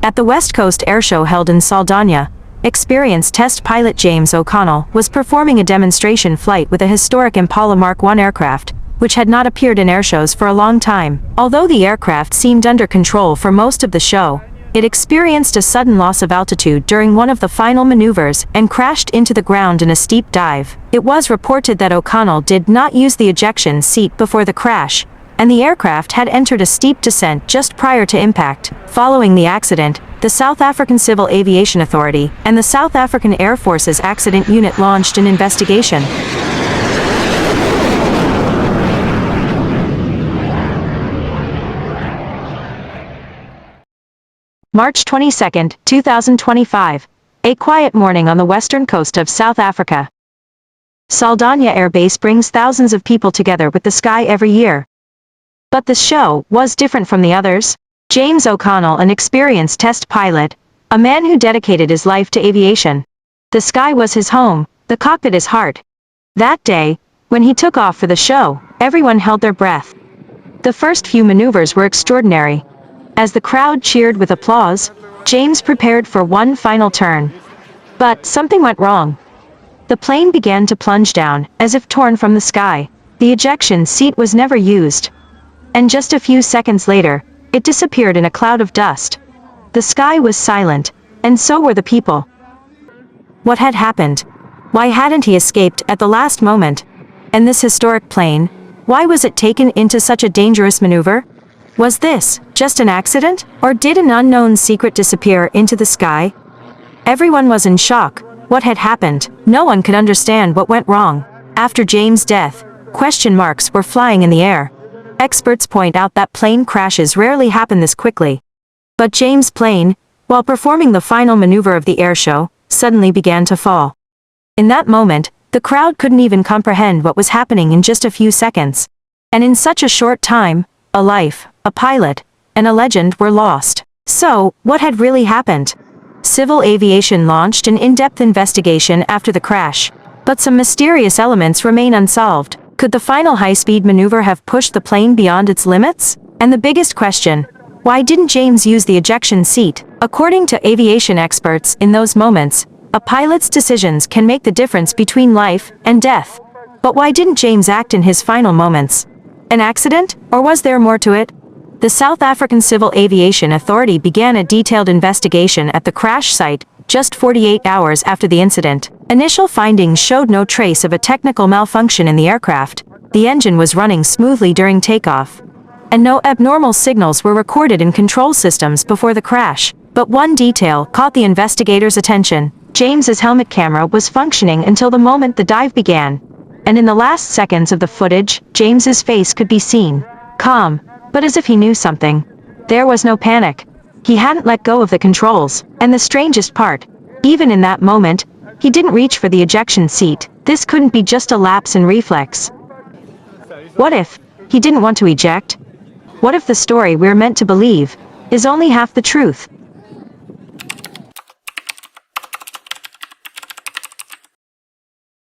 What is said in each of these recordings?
At the West Coast Airshow held in Saldanha, experienced test pilot James O'Connell was performing a demonstration flight with a historic Impala Mark I aircraft, which had not appeared in airshows for a long time. Although the aircraft seemed under control for most of the show, it experienced a sudden loss of altitude during one of the final maneuvers and crashed into the ground in a steep dive. It was reported that O'Connell did not use the ejection seat before the crash, and the aircraft had entered a steep descent just prior to impact. Following the accident, the South African Civil Aviation Authority and the South African Air Force's Accident Unit launched an investigation. March 22, 2025. A quiet morning on the western coast of South Africa. Saldanha Air Base brings thousands of people together with the sky every year. But this show was different from the others. James O'Connell, an experienced test pilot, a man who dedicated his life to aviation. The sky was his home, the cockpit his heart. That day, when he took off for the show, everyone held their breath. The first few maneuvers were extraordinary. As the crowd cheered with applause, James prepared for one final turn. But something went wrong. The plane began to plunge down, as if torn from the sky. The ejection seat was never used. And just a few seconds later, it disappeared in a cloud of dust. The sky was silent, and so were the people. What had happened? Why hadn't he escaped at the last moment? And this historic plane, why was it taken into such a dangerous maneuver? Was this just an accident, or did an unknown secret disappear into the sky? Everyone was in shock. What had happened? No one could understand what went wrong. After James' death, question marks were flying in the air. Experts point out that plane crashes rarely happen this quickly. But James' plane, while performing the final maneuver of the airshow, suddenly began to fall. In that moment, the crowd couldn't even comprehend what was happening in just a few seconds. And in such a short time, a life, a pilot, and a legend were lost. So, what had really happened? Civil aviation launched an in-depth investigation after the crash, but some mysterious elements remain unsolved. Could the final high-speed maneuver have pushed the plane beyond its limits? And the biggest question, why didn't James use the ejection seat? According to aviation experts, in those moments, a pilot's decisions can make the difference between life and death. But why didn't James act in his final moments? An accident, or was there more to it? The South African Civil Aviation Authority began a detailed investigation at the crash site just 48 hours after the incident. Initial findings showed no trace of a technical malfunction in the aircraft. The engine was running smoothly during takeoff, and no abnormal signals were recorded in control systems before the crash. But one detail caught the investigators' attention. James's helmet camera was functioning until the moment the dive began. And in the last seconds of the footage, James's face could be seen. Calm, but as if he knew something. There was no panic. He hadn't let go of the controls. And the strangest part, even in that moment, he didn't reach for the ejection seat. This couldn't be just a lapse in reflex. What if he didn't want to eject? What if the story we're meant to believe is only half the truth?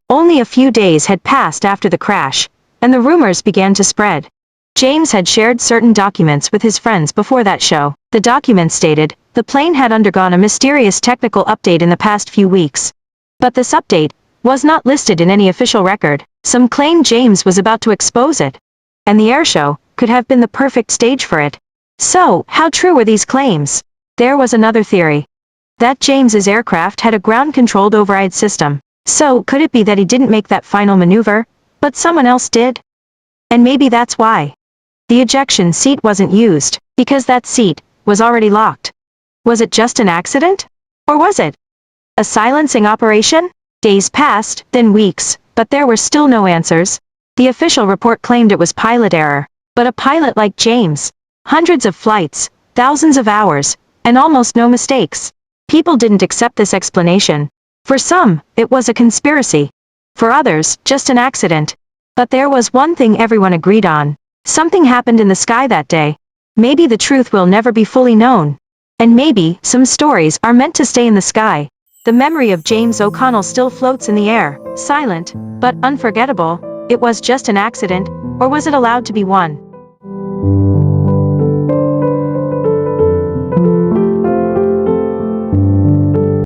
Only a few days had passed after the crash, and the rumors began to spread. James had shared certain documents with his friends before that show. The documents stated, the plane had undergone a mysterious technical update in the past few weeks. But this update was not listed in any official record. Some claimed James was about to expose it, and the airshow could have been the perfect stage for it. So, how true were these claims? There was another theory, that James's aircraft had a ground-controlled override system. So, could it be that he didn't make that final maneuver, but someone else did? And maybe that's why the ejection seat wasn't used, because that seat was already locked. Was it just an accident? Or was it a silencing operation? Days passed, then weeks, but there were still no answers. The official report claimed it was pilot error, but a pilot like James, hundreds of flights, thousands of hours, and almost no mistakes. People didn't accept this explanation. For some, it was a conspiracy. For others, just an accident. But there was one thing everyone agreed on. Something happened in the sky that day. Maybe the truth will never be fully known. And maybe some stories are meant to stay in the sky. The memory of James O'Connell still floats in the air, silent, but unforgettable. It was just an accident, or was it allowed to be one?